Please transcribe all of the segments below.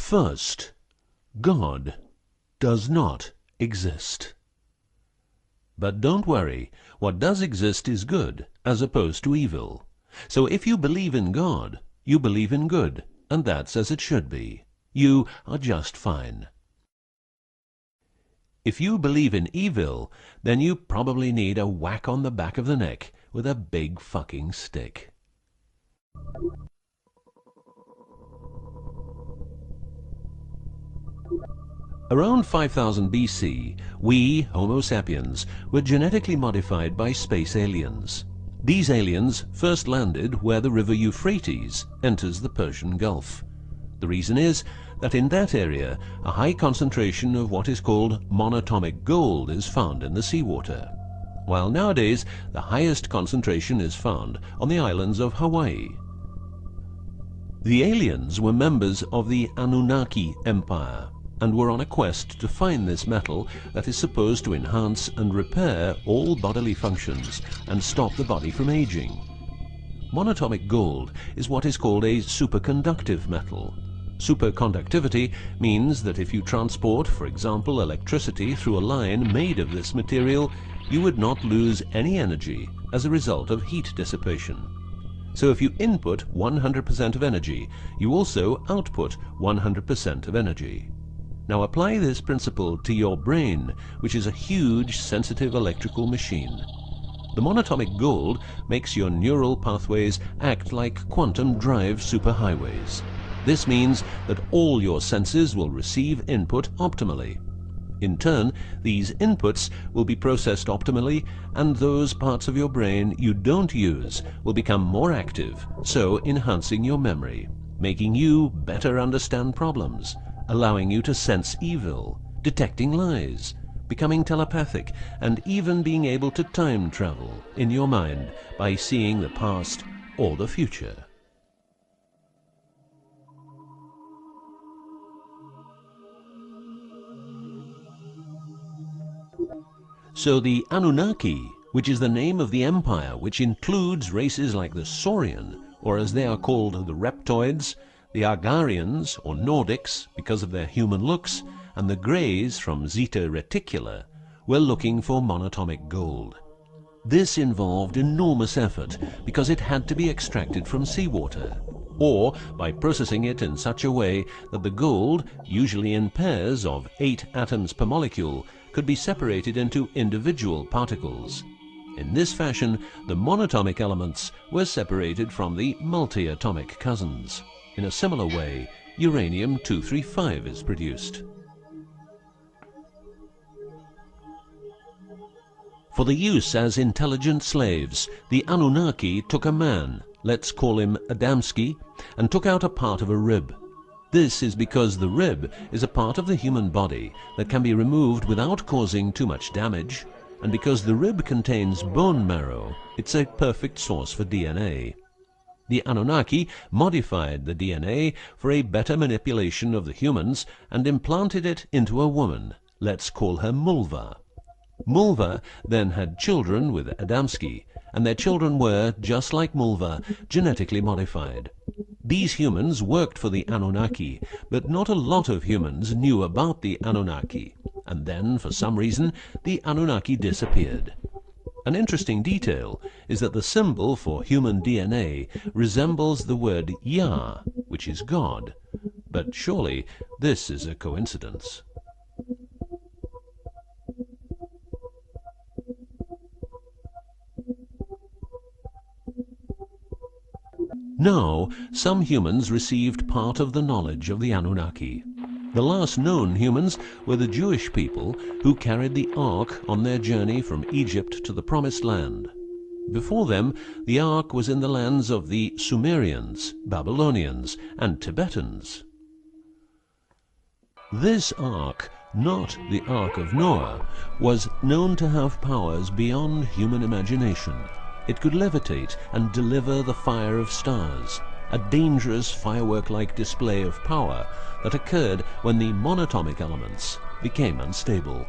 First, God does not exist. But don't worry, what does exist is good, as opposed to evil. So if you believe in God, you believe in good, and that's as it should be. You are just fine. If you believe in evil, then you probably need a whack on the back of the neck with a big fucking stick. Around 5000 BC, we, Homo sapiens, were genetically modified by space aliens. These aliens first landed where the river Euphrates enters the Persian Gulf. The reason is that in that area, a high concentration of what is called monatomic gold is found in the seawater, while nowadays the highest concentration is found on the islands of Hawaii. The aliens were members of the Anunnaki Empire, and were on a quest to find this metal that is supposed to enhance and repair all bodily functions and stop the body from aging. Monatomic gold is what is called a superconductive metal. Superconductivity means that if you transport, for example, electricity through a line made of this material, you would not lose any energy as a result of heat dissipation. So if you input 100% of energy, you also output 100% of energy. Now apply this principle to your brain, which is a huge, sensitive electrical machine. The monatomic gold makes your neural pathways act like quantum drive superhighways. This means that all your senses will receive input optimally. In turn, these inputs will be processed optimally, and those parts of your brain you don't use will become more active, so enhancing your memory, making you better understand problems, allowing you to sense evil, detecting lies, becoming telepathic, and even being able to time travel in your mind by seeing the past or the future. So the Anunnaki, which is the name of the empire which includes races like the Saurian, or as they are called the Reptoids, the Argarians, or Nordics, because of their human looks, and the Greys from Zeta Reticula, were looking for monatomic gold. This involved enormous effort because it had to be extracted from seawater, or by processing it in such a way that the gold, usually in pairs of 8 atoms per molecule, could be separated into individual particles. In this fashion, the monatomic elements were separated from the multi-atomic cousins. In a similar way, uranium-235 is produced. For the use as intelligent slaves, the Anunnaki took a man, let's call him Adamski, and took out a part of a rib. This is because the rib is a part of the human body that can be removed without causing too much damage, and because the rib contains bone marrow, it's a perfect source for DNA. The Anunnaki modified the DNA for a better manipulation of the humans and implanted it into a woman, let's call her Mulva. Mulva then had children with Adamski, and their children were, just like Mulva, genetically modified. These humans worked for the Anunnaki, but not a lot of humans knew about the Anunnaki, and then, for some reason, the Anunnaki disappeared. An interesting detail is that the symbol for human DNA resembles the word Yah, which is God, but surely this is a coincidence. Now, some humans received part of the knowledge of the Anunnaki. The last known humans were the Jewish people who carried the Ark on their journey from Egypt to the Promised Land. Before them, the Ark was in the lands of the Sumerians, Babylonians, and Tibetans. This Ark, not the Ark of Noah, was known to have powers beyond human imagination. It could levitate and deliver the fire of stars, a dangerous firework-like display of power that occurred when the monatomic elements became unstable.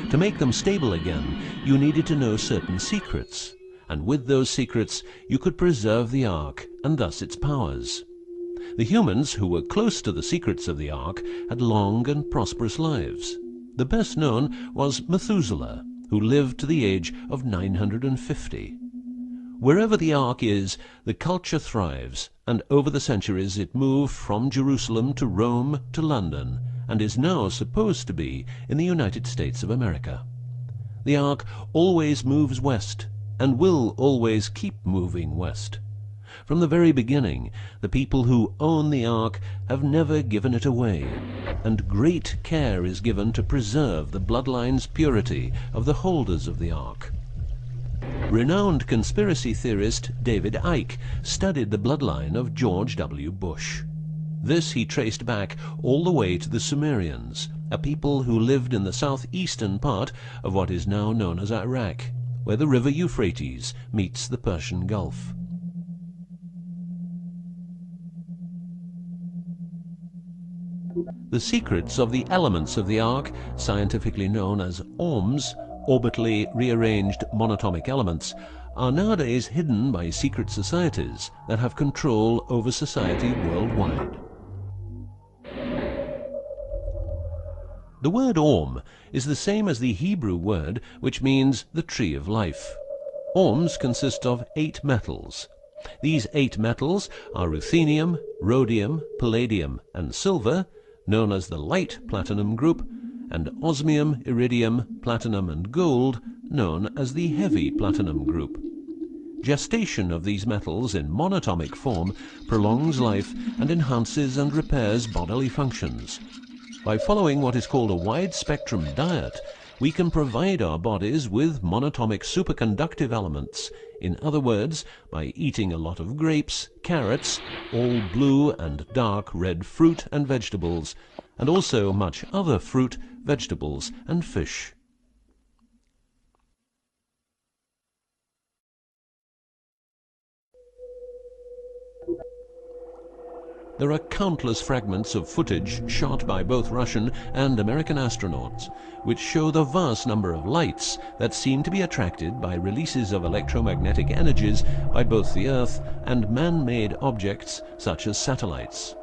To make them stable again, you needed to know certain secrets, and with those secrets you could preserve the Ark and thus its powers. The humans who were close to the secrets of the Ark had long and prosperous lives. The best known was Methuselah, who lived to the age of 950. Wherever the Ark is, the culture thrives, and over the centuries it moved from Jerusalem to Rome to London, and is now supposed to be in the United States of America. The Ark always moves west, and will always keep moving west. From the very beginning, the people who own the Ark have never given it away, and great care is given to preserve the bloodline's purity of the holders of the Ark. Renowned conspiracy theorist David Icke studied the bloodline of George W. Bush. This he traced back all the way to the Sumerians, a people who lived in the southeastern part of what is now known as Iraq, where the river Euphrates meets the Persian Gulf. The secrets of the elements of the Ark, scientifically known as ORMs, orbitally rearranged monatomic elements, are nowadays hidden by secret societies that have control over society worldwide. The word ORM is the same as the Hebrew word which means the tree of life. ORMs consist of 8 metals. These 8 metals are ruthenium, rhodium, palladium, and silver, known as the light platinum group, and osmium, iridium, platinum, and gold, known as the heavy platinum group. Gestation of these metals in monatomic form prolongs life and enhances and repairs bodily functions. By following what is called a wide-spectrum diet, we can provide our bodies with monatomic superconductive elements. In other words, by eating a lot of grapes, carrots, all blue and dark red fruit and vegetables, and also much other fruit, vegetables, and fish. There are countless fragments of footage shot by both Russian and American astronauts, which show the vast number of lights that seem to be attracted by releases of electromagnetic energies by both the Earth and man-made objects such as satellites.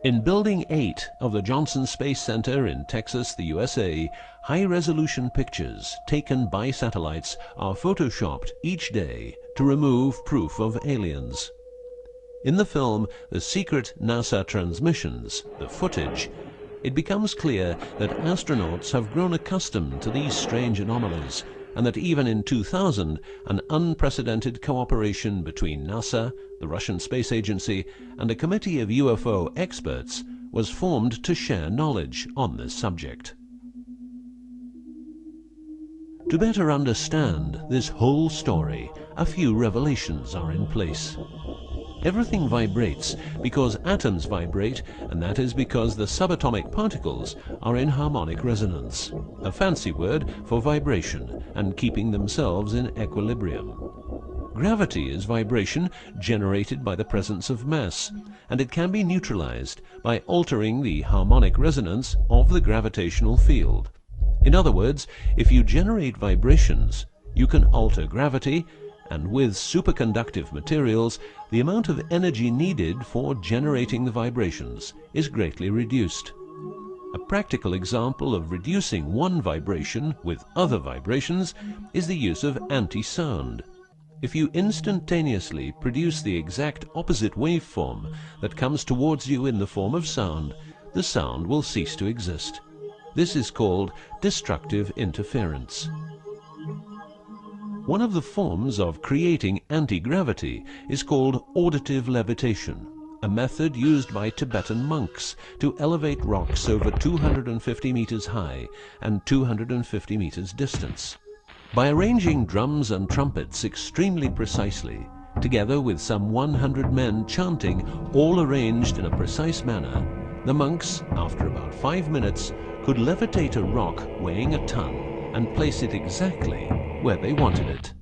In Building 8 of the Johnson Space Center in Texas, the USA, high-resolution pictures taken by satellites are photoshopped each day to remove proof of aliens. In the film The Secret NASA Transmissions, the footage, it becomes clear that astronauts have grown accustomed to these strange anomalies, and that even in 2000, an unprecedented cooperation between NASA, the Russian Space Agency, and a committee of UFO experts was formed to share knowledge on this subject. To better understand this whole story, a few revelations are in place. Everything vibrates because atoms vibrate, and that is because the subatomic particles are in harmonic resonance, a fancy word for vibration and keeping themselves in equilibrium. Gravity is vibration generated by the presence of mass, and it can be neutralized by altering the harmonic resonance of the gravitational field. In other words, if you generate vibrations, you can alter gravity, and with superconductive materials, the amount of energy needed for generating the vibrations is greatly reduced. A practical example of reducing one vibration with other vibrations is the use of anti-sound. If you instantaneously produce the exact opposite waveform that comes towards you in the form of sound, the sound will cease to exist. This is called destructive interference. One of the forms of creating anti-gravity is called auditive levitation, a method used by Tibetan monks to elevate rocks over 250 meters high and 250 meters distance. By arranging drums and trumpets extremely precisely, together with some 100 men chanting, all arranged in a precise manner, the monks, after about 5 minutes, could levitate a rock weighing a ton and place it exactly where they wanted it.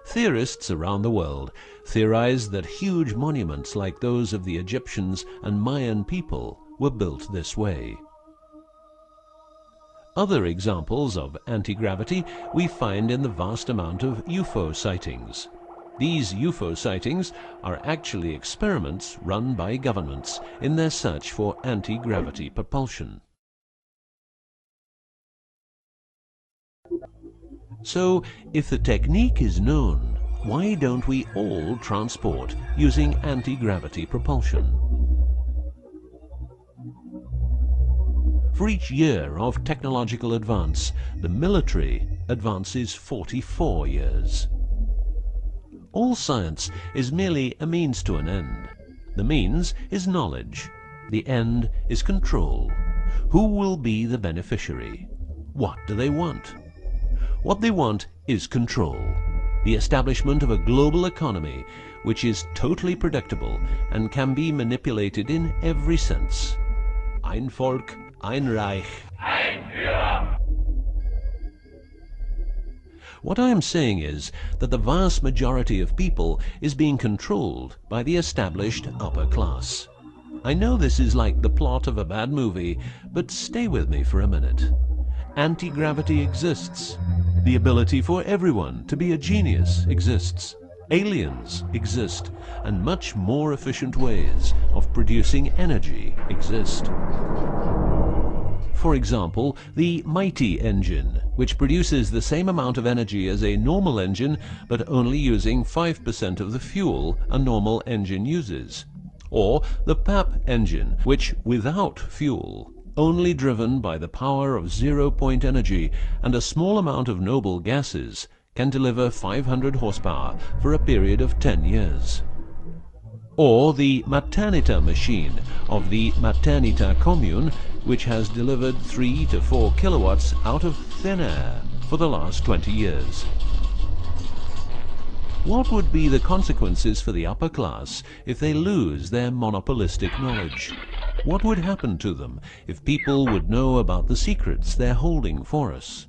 Theorists around the world theorize that huge monuments like those of the Egyptians and Mayan people were built this way. Other examples of anti-gravity we find in the vast amount of UFO sightings. These UFO sightings are actually experiments run by governments in their search for anti-gravity propulsion. So, if the technique is known, why don't we all transport using anti-gravity propulsion? For each year of technological advance, the military advances 44 years. All science is merely a means to an end. The means is knowledge. The end is control. Who will be the beneficiary? What do they want? What they want is control. The establishment of a global economy which is totally predictable and can be manipulated in every sense. Ein Volk, ein Reich, ein Führer. What I am saying is that the vast majority of people is being controlled by the established upper class. I know this is like the plot of a bad movie, but stay with me for a minute. Anti-gravity exists. The ability for everyone to be a genius exists. Aliens exist, and much more efficient ways of producing energy exist. For example, the mighty engine, which produces the same amount of energy as a normal engine, but only using 5% of the fuel a normal engine uses. Or the PAP engine, which without fuel, only driven by the power of zero-point energy and a small amount of noble gases, can deliver 500 horsepower for a period of 10 years. Or the Maternita machine of the Maternita commune, which has delivered 3 to 4 kilowatts out of thin air for the last 20 years. What would be the consequences for the upper class if they lose their monopolistic knowledge? What would happen to them if people would know about the secrets they're holding for us?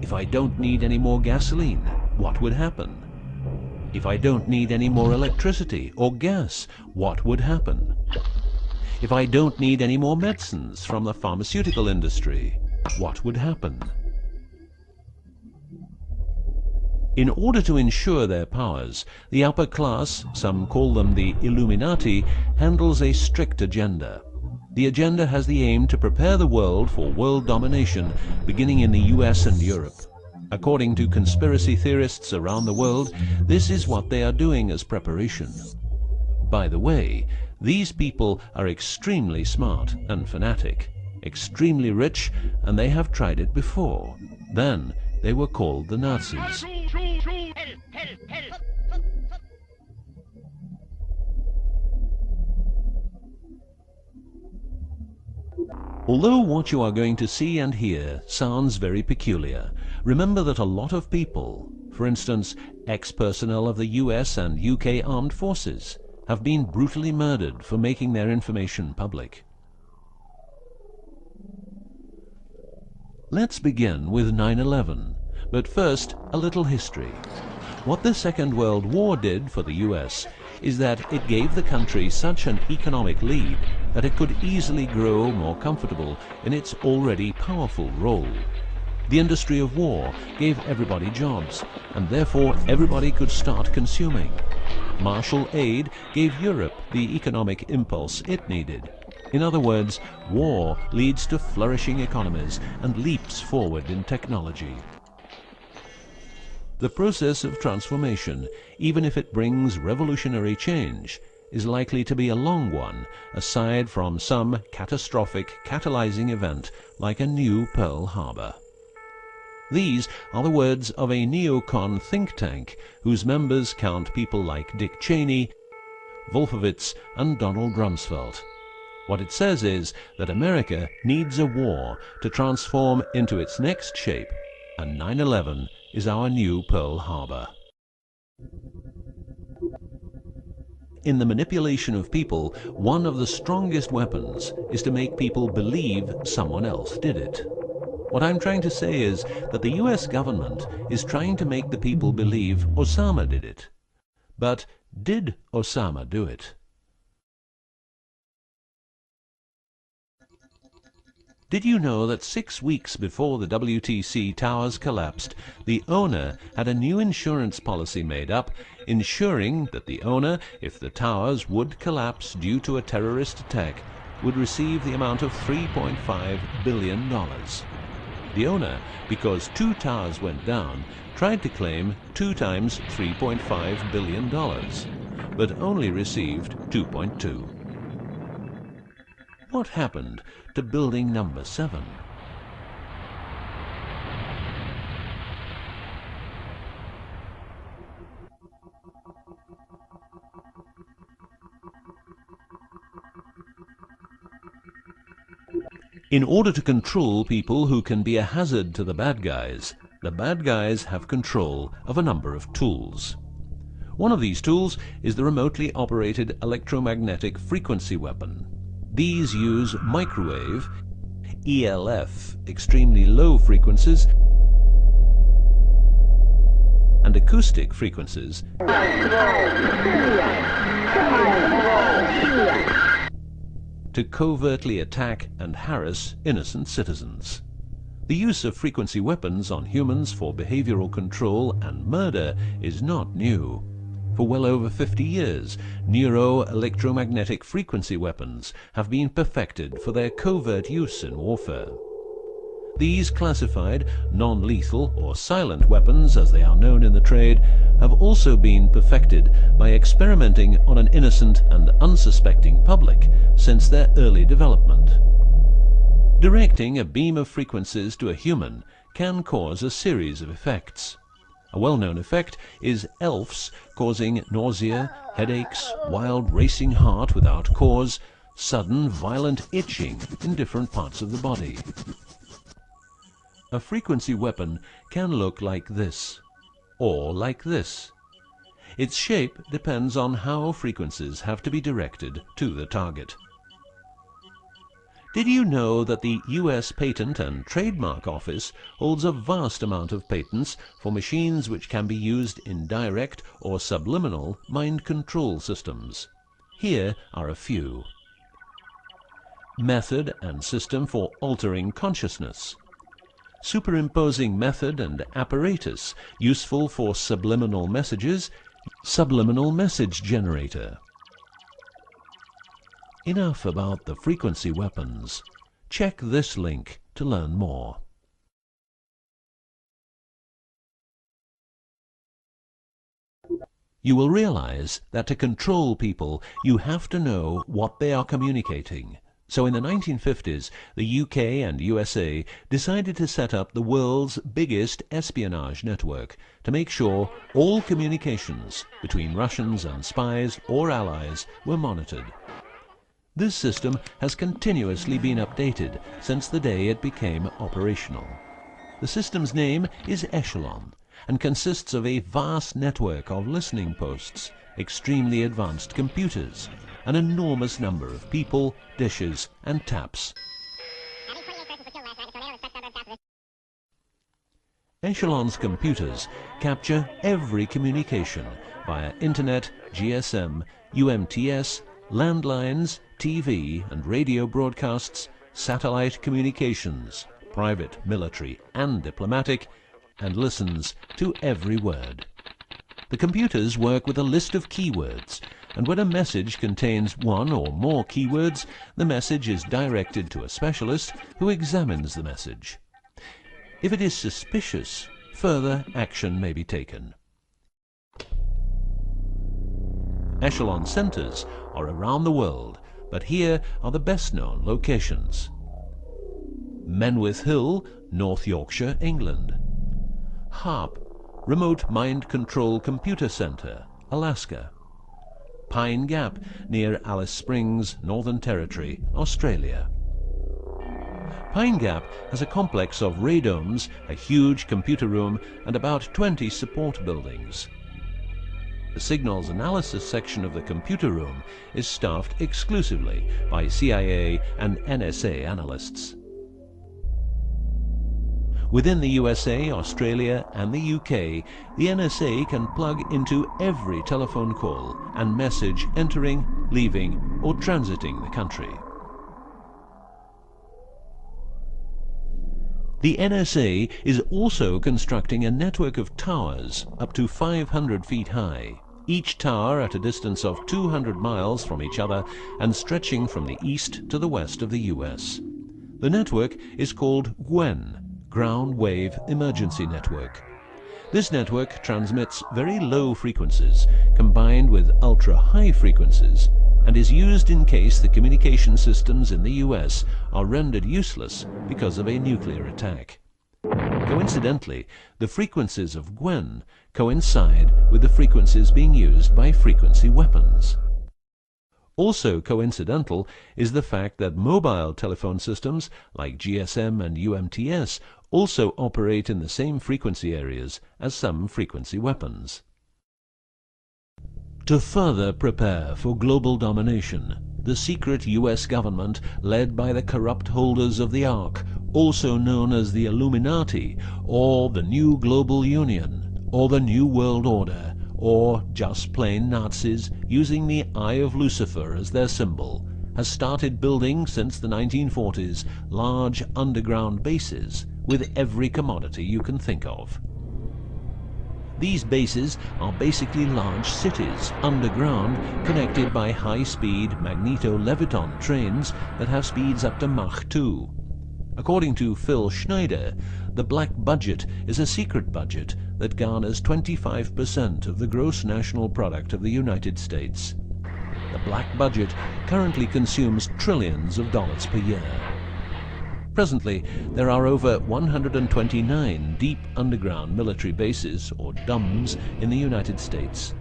If I don't need any more gasoline, what would happen? If I don't need any more electricity or gas, what would happen? If I don't need any more medicines from the pharmaceutical industry, what would happen? In order to ensure their powers, the upper class, some call them the Illuminati, handles a strict agenda. The agenda has the aim to prepare the world for world domination, beginning in the US and Europe. According to conspiracy theorists around the world, this is what they are doing as preparation. By the way, these people are extremely smart and fanatic, extremely rich, and they have tried it before. Then they were called the Nazis. Although what you are going to see and hear sounds very peculiar, remember that a lot of people, for instance, ex-personnel of the US and UK armed forces, have been brutally murdered for making their information public. Let's begin with 9/11, but first a little history. What the Second World War did for the US is that it gave the country such an economic lead that it could easily grow more comfortable in its already powerful role. The industry of war gave everybody jobs, and therefore everybody could start consuming. Marshall aid gave Europe the economic impulse it needed. In other words, war leads to flourishing economies and leaps forward in technology. The process of transformation, even if it brings revolutionary change, is likely to be a long one, aside from some catastrophic catalyzing event like a new Pearl Harbor. These are the words of a neocon think tank whose members count people like Dick Cheney, Wolfowitz, and Donald Rumsfeld. What it says is that America needs a war to transform into its next shape, and 9/11 is our new Pearl Harbor. In the manipulation of people, one of the strongest weapons is to make people believe someone else did it. What I'm trying to say is that the US government is trying to make the people believe Osama did it. But did Osama do it? Did you know that 6 weeks before the WTC towers collapsed, the owner had a new insurance policy made up, ensuring that the owner, if the towers would collapse due to a terrorist attack, would receive the amount of $3.5 billion. The owner, because 2 towers went down, tried to claim 2 times $3.5 billion, but only received 2.2. What happened to building number 7? In order to control people who can be a hazard to the bad guys have control of a number of tools. One of these tools is the remotely operated electromagnetic frequency weapon. These use microwave, ELF, extremely low frequencies, and acoustic frequencies to covertly attack and harass innocent citizens. The use of frequency weapons on humans for behavioral control and murder is not new. For well over 50 years, neuro-electromagnetic frequency weapons have been perfected for their covert use in warfare. These classified, non-lethal or silent weapons, as they are known in the trade, have also been perfected by experimenting on an innocent and unsuspecting public since their early development. Directing a beam of frequencies to a human can cause a series of effects. A well-known effect is ELFs causing nausea, headaches, wild racing heart without cause, sudden violent itching in different parts of the body. A frequency weapon can look like this, or like this. Its shape depends on how frequencies have to be directed to the target. Did you know that the US Patent and Trademark Office holds a vast amount of patents for machines which can be used in direct or subliminal mind control systems? Here are a few. Method and system for altering consciousness. Superimposing method and apparatus useful for subliminal messages, subliminal message generator. Enough about the frequency weapons. Check this link to learn more. You will realize that to control people, you have to know what they are communicating. So in the 1950s, the UK and USA decided to set up the world's biggest espionage network to make sure all communications between Russians and spies or allies were monitored. This system has continuously been updated since the day it became operational. The system's name is Echelon and consists of a vast network of listening posts, extremely advanced computers, an enormous number of people, dishes, and taps. Echelon's computers capture every communication via Internet, GSM, UMTS, landlines, TV and radio broadcasts, satellite communications, private, military, and diplomatic, and listens to every word. The computers work with a list of keywords, and when a message contains one or more keywords, the message is directed to a specialist who examines the message. If it is suspicious, further action may be taken. Echelon centers are around the world, but here are the best-known locations. Menwith Hill, North Yorkshire, England. HARP, Remote Mind Control Computer Center, Alaska. Pine Gap, near Alice Springs, Northern Territory, Australia. Pine Gap has a complex of radomes, a huge computer room, and about 20 support buildings. The signals analysis section of the computer room is staffed exclusively by CIA and NSA analysts. Within the USA, Australia, and the UK, the NSA can plug into every telephone call and message entering, leaving, or transiting the country. The NSA is also constructing a network of towers up to 500 feet high, each tower at a distance of 200 miles from each other and stretching from the east to the west of the US. The network is called GWEN, Ground Wave Emergency Network. This network transmits very low frequencies combined with ultra-high frequencies and is used in case the communication systems in the US are rendered useless because of a nuclear attack. Coincidentally, the frequencies of GWEN coincide with the frequencies being used by frequency weapons. Also coincidental is the fact that mobile telephone systems like GSM and UMTS also operate in the same frequency areas as some frequency weapons. To further prepare for global domination, the secret US government, led by the corrupt holders of the Ark, also known as the Illuminati, or the New Global Union, or the New World Order, or just plain Nazis using the Eye of Lucifer as their symbol, has started building since the 1940s large underground bases with every commodity you can think of. These bases are basically large cities underground, connected by high-speed magneto-leviton trains that have speeds up to Mach 2. According to Phil Schneider, the black budget is a secret budget that garners 25% of the gross national product of the United States. The black budget currently consumes trillions of dollars per year. Presently, there are over 129 deep underground military bases, or DUMBs, in the United States.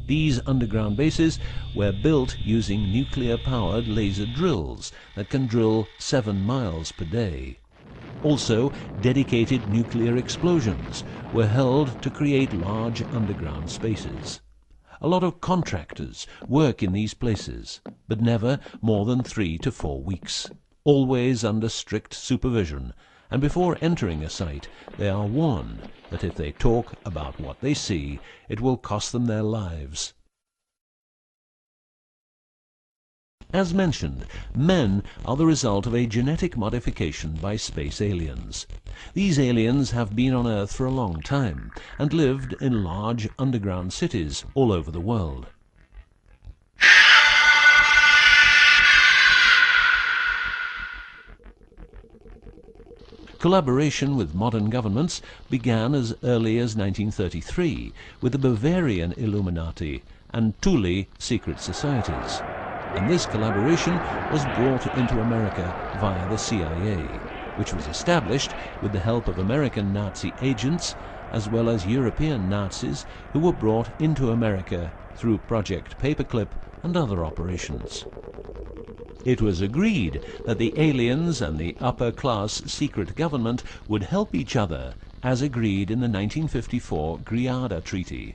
These underground bases were built using nuclear-powered laser drills that can drill 7 miles per day. Also, dedicated nuclear explosions were held to create large underground spaces. A lot of contractors work in these places, but never more than 3 to 4 weeks. Always under strict supervision, and before entering a site they are warned that if they talk about what they see, it will cost them their lives. As mentioned, men are the result of a genetic modification by space aliens. These aliens have been on Earth for a long time and lived in large underground cities all over the world. Collaboration with modern governments began as early as 1933 with the Bavarian Illuminati and Thule secret societies, and this collaboration was brought into America via the CIA, which was established with the help of American Nazi agents as well as European Nazis who were brought into America through Project Paperclip and other operations. It was agreed that the aliens and the upper-class secret government would help each other, as agreed in the 1954 Greada Treaty.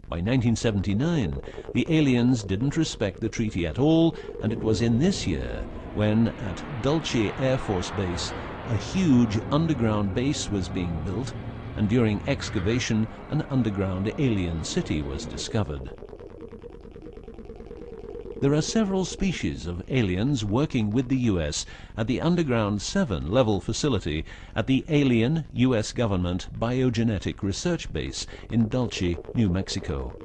By 1979, the aliens didn't respect the treaty at all, and it was in this year when, at Dulce Air Force Base, a huge underground base was being built, and during excavation, an underground alien city was discovered. There are several species of aliens working with the US at the Underground 7 level facility at the Alien US Government Biogenetic Research Base in Dulce, New Mexico.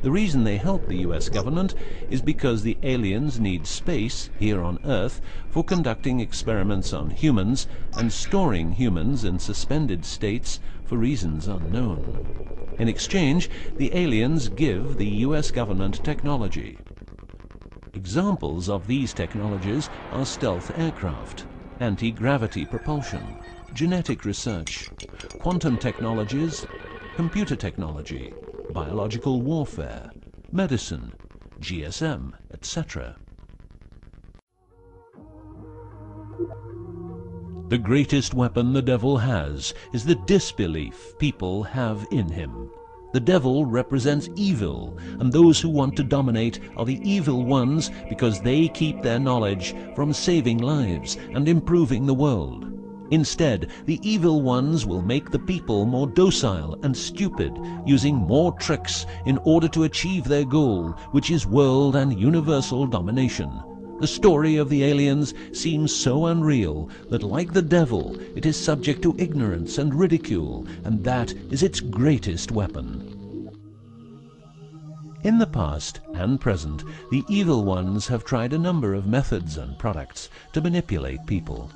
The reason they help the US government is because the aliens need space here on Earth for conducting experiments on humans and storing humans in suspended states for reasons unknown. In exchange, the aliens give the US government technology. Examples of these technologies are stealth aircraft, anti-gravity propulsion, genetic research, quantum technologies, computer technology, biological warfare, medicine, GSM, etc. The greatest weapon the devil has is the disbelief people have in him. The devil represents evil, and those who want to dominate are the evil ones because they keep their knowledge from saving lives and improving the world. Instead, the evil ones will make the people more docile and stupid, using more tricks in order to achieve their goal, which is world and universal domination. The story of the aliens seems so unreal that, like the devil, it is subject to ignorance and ridicule, and that is its greatest weapon. In the past and present, the evil ones have tried a number of methods and products to manipulate people.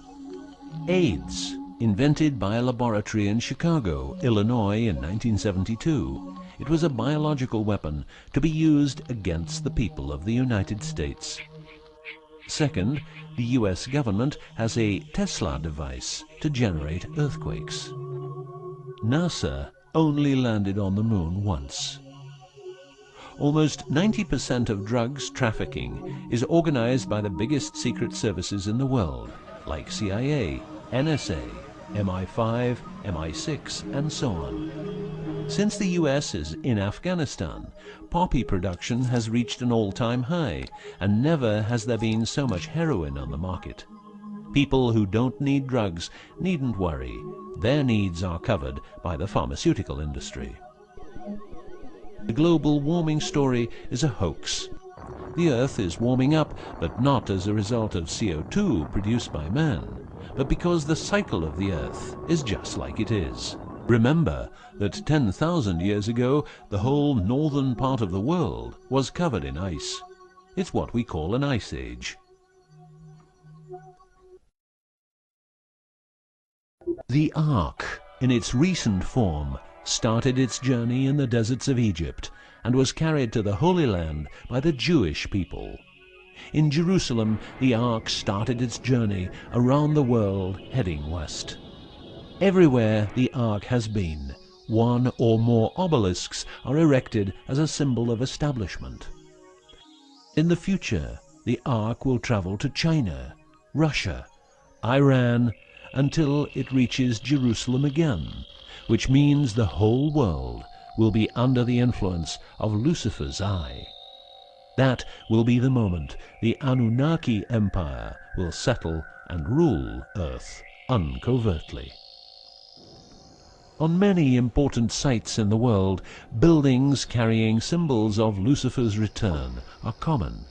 AIDS, invented by a laboratory in Chicago, Illinois in 1972. It was a biological weapon to be used against the people of the United States. Second, the US government has a Tesla device to generate earthquakes. NASA only landed on the moon once. Almost 90% of drugs trafficking is organized by the biggest secret services in the world, like CIA, NSA, MI5, MI6, and so on. Since the US is in Afghanistan, poppy production has reached an all-time high, and never has there been so much heroin on the market. People who don't need drugs needn't worry. Their needs are covered by the pharmaceutical industry. The global warming story is a hoax. The Earth is warming up, but not as a result of CO2 produced by man, but because the cycle of the Earth is just like it is. Remember that 10,000 years ago, the whole northern part of the world was covered in ice. It's what we call an ice age. The Ark, in its recent form, started its journey in the deserts of Egypt and was carried to the Holy Land by the Jewish people. In Jerusalem, the Ark started its journey around the world heading west. Everywhere the Ark has been, one or more obelisks are erected as a symbol of establishment. In the future, the Ark will travel to China, Russia, Iran, until it reaches Jerusalem again, which means the whole world will be under the influence of Lucifer's eye. That will be the moment the Anunnaki Empire will settle and rule Earth uncovertly. On many important sites in the world, buildings carrying symbols of Lucifer's return are common.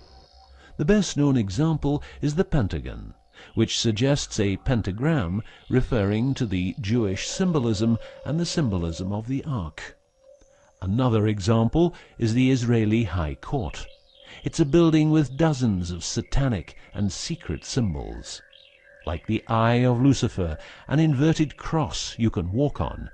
The best-known example is the Pentagon, which suggests a pentagram referring to the Jewish symbolism and the symbolism of the Ark. Another example is the Israeli High Court. It's a building with dozens of satanic and secret symbols. Like the eye of Lucifer, an inverted cross you can walk on.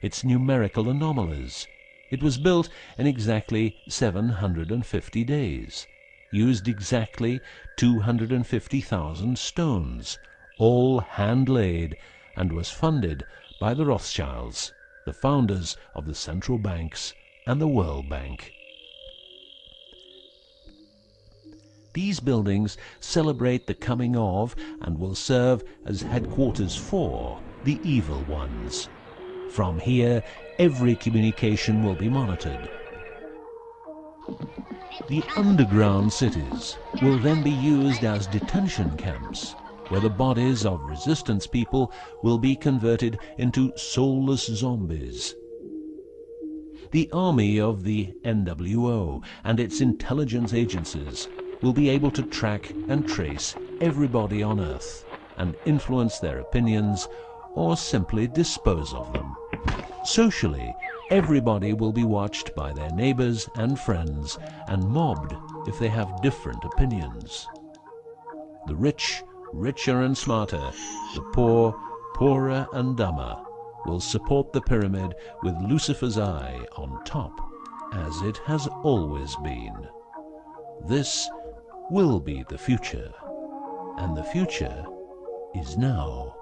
Its numerical anomalies. It was built in exactly 750 days. Used exactly 250,000 stones, all hand-laid, and was funded by the Rothschilds, the founders of the central banks and the World Bank. These buildings celebrate the coming of and will serve as headquarters for the evil ones. From here, every communication will be monitored. The underground cities will then be used as detention camps, where the bodies of resistance people will be converted into soulless zombies. The army of the NWO and its intelligence agencies will be able to track and trace everybody on Earth and influence their opinions or simply dispose of them. Socially, everybody will be watched by their neighbors and friends and mobbed if they have different opinions. The rich, richer and smarter, the poor, poorer and dumber, will support the pyramid with Lucifer's eye on top, as it has always been. This will be the future, and the future is now.